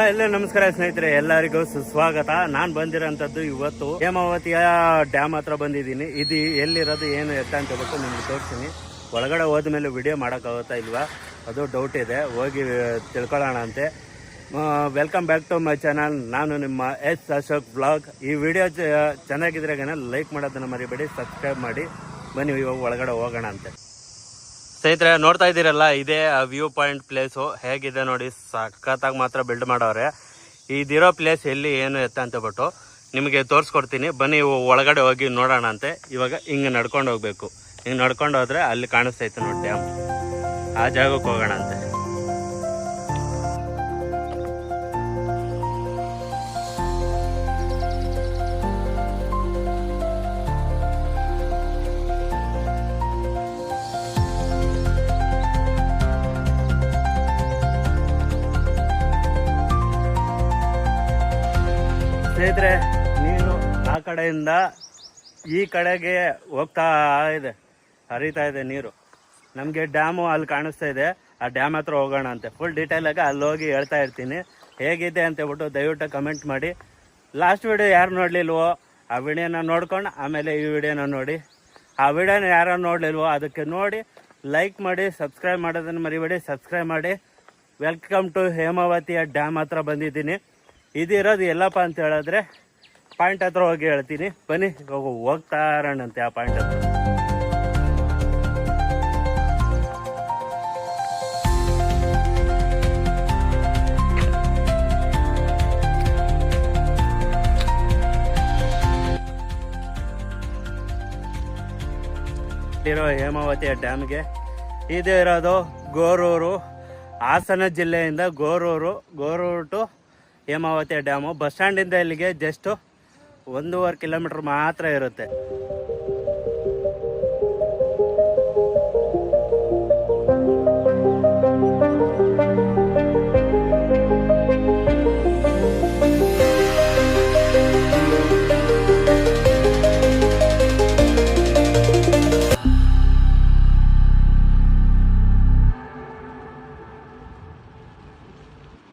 ಎಲ್ಲ ನಮಸ್ಕಾರ ಸ್ನೇಹಿತರೆ, ಎಲ್ಲರಿಗೂ ಸುಸ್ವಾಗತ. ನಾನು ಬಂದಿರೋಂಥದ್ದು ಇವತ್ತು ಹೇಮಾವತಿಯ ಡ್ಯಾಮ್ ಹತ್ರ ಬಂದಿದ್ದೀನಿ. ಇದು ಎಲ್ಲಿರೋದು ಏನು ಎತ್ತ ಅಂತ ಹೇಳ್ಬಿಟ್ಟು ನಿಮ್ಗೆ ತೋರಿಸ್ತೀನಿ. ಒಳಗಡೆ ಹೋದ್ಮೇಲೆ ವಿಡಿಯೋ ಮಾಡೋಕ್ಕಾಗುತ್ತಾ ಇಲ್ವಾ ಅದು ಡೌಟ್ ಇದೆ, ಹೋಗಿ ತಿಳ್ಕೊಳ್ಳೋಣ ಅಂತೆ. Welcome back to my channel. ನಾನು ನಿಮ್ಮ ಎಸ್ ಅಶೋಕ್ ಬ್ಲಾಗ್. ಈ ವಿಡಿಯೋ ಚೆನ್ನಾಗಿದ್ರೆ ಲೈಕ್ ಮಾಡೋದನ್ನು ಮರಿಬೇಡಿ, ಸಬ್ಸ್ಕ್ರೈಬ್ ಮಾಡಿ. ಬನ್ನಿ ಇವಾಗ ಒಳಗಡೆ ಹೋಗೋಣ ಅಂತೆ. ಸ್ನೇಹಿತರೆ, ನೋಡ್ತಾ ಇದ್ದೀರಲ್ಲ, ಇದೇ ವ್ಯೂ ಪಾಯಿಂಟ್ ಪ್ಲೇಸು. ಹೇಗಿದೆ ನೋಡಿ, ಸಖತ್ತಾಗಿ ಮಾತ್ರ ಬಿಲ್ಡ್ ಮಾಡವ್ರೆ. ಇದಿರೋ ಪ್ಲೇಸ್ ಎಲ್ಲಿ ಏನು ಎತ್ತ ಅಂತ ಬಿಟ್ಟು ನಿಮಗೆ ತೋರಿಸ್ಕೊಡ್ತೀನಿ. ಬನ್ನಿ ಒಳಗಡೆ ಹೋಗಿ ನೋಡೋಣ ಅಂತೆ. ಇವಾಗ ಹಿಂಗೆ ನಡ್ಕೊಂಡು ಹೋಗ್ಬೇಕು. ಹಿಂಗೆ ನಡ್ಕೊಂಡು ಹೋದ್ರೆ ಅಲ್ಲಿ ಕಾಣಿಸ್ತೈತೆ ನೋಡಿ ಡ್ಯಾಮ್. ಆ ಜಾಗಕ್ಕೆ ಹೋಗೋಣ ಅಂತೆ. ಸ್ನೇಹಿತರೆ, ನೀರು ಆ ಕಡೆಯಿಂದ ಈ ಕಡೆಗೆ ಹೋಗ್ತಾ ಇದೆ, ಹರಿತಾ ಇದೆ ನೀರು. ನಮಗೆ ಡ್ಯಾಮು ಅಲ್ಲಿ ಕಾಣಿಸ್ತಾ ಇದೆ. ಆ ಡ್ಯಾಮ್ ಹತ್ರ ಹೋಗೋಣ ಅಂತೆ. ಫುಲ್ ಡೀಟೇಲಾಗಿ ಅಲ್ಲಿ ಹೋಗಿ ಹೇಳ್ತಾ ಇರ್ತೀನಿ. ಹೇಗಿದೆ ಅಂತ ಹೇಳ್ಬಿಟ್ಟು ದಯವಿಟ್ಟು ಕಮೆಂಟ್ ಮಾಡಿ. ಲಾಸ್ಟ್ ವಿಡಿಯೋ ಯಾರು ನೋಡಲಿಲ್ವೋ ಆ ವಿಡಿಯೋನ ನೋಡ್ಕೊಂಡು ಆಮೇಲೆ ಈ ವಿಡಿಯೋನ ನೋಡಿ. ಆ ವಿಡಿಯೋನ ಯಾರು ನೋಡಲಿಲ್ವೋ ಅದಕ್ಕೆ ನೋಡಿ ಲೈಕ್ ಮಾಡಿ, ಸಬ್ಸ್ಕ್ರೈಬ್ ಮಾಡೋದನ್ನು ಮರಿಬೇಡಿ. ಸಬ್ಸ್ಕ್ರೈಬ್ ಮಾಡಿ. ವೆಲ್ಕಮ್ ಟು ಹೇಮಾವತಿಯ ಡ್ಯಾಮ್ ಹತ್ರ ಬಂದಿದ್ದೀನಿ. ಇದಿರೋದು ಎಲ್ಲಪ್ಪ ಅಂತ ಹೇಳಿದ್ರೆ ಪಾಯಿಂಟ್ ಹತ್ರ ಹೋಗಿ ಹೇಳ್ತೀನಿ. ಬನ್ನಿ ಹೋಗ್ತಾ ಇರೋಣಂತೆ ಆ ಪಾಯಿಂಟ್ ಹತ್ರ. ಇರೋ ಹೇಮಾವತಿಯ ಡ್ಯಾಮ್ಗೆ ಇದು ಇರೋದು ಗೋರೂರು, ಹಾಸನ ಜಿಲ್ಲೆಯಿಂದ Gorur to Hemavathi dam. Bus ಸ್ಟ್ಯಾಂಡಿಂದ ಇಲ್ಲಿಗೆ ಜಸ್ಟ್ 1.5 ಕಿಲೋಮೀಟ್ರ್ ಮಾತ್ರ ಇರುತ್ತೆ.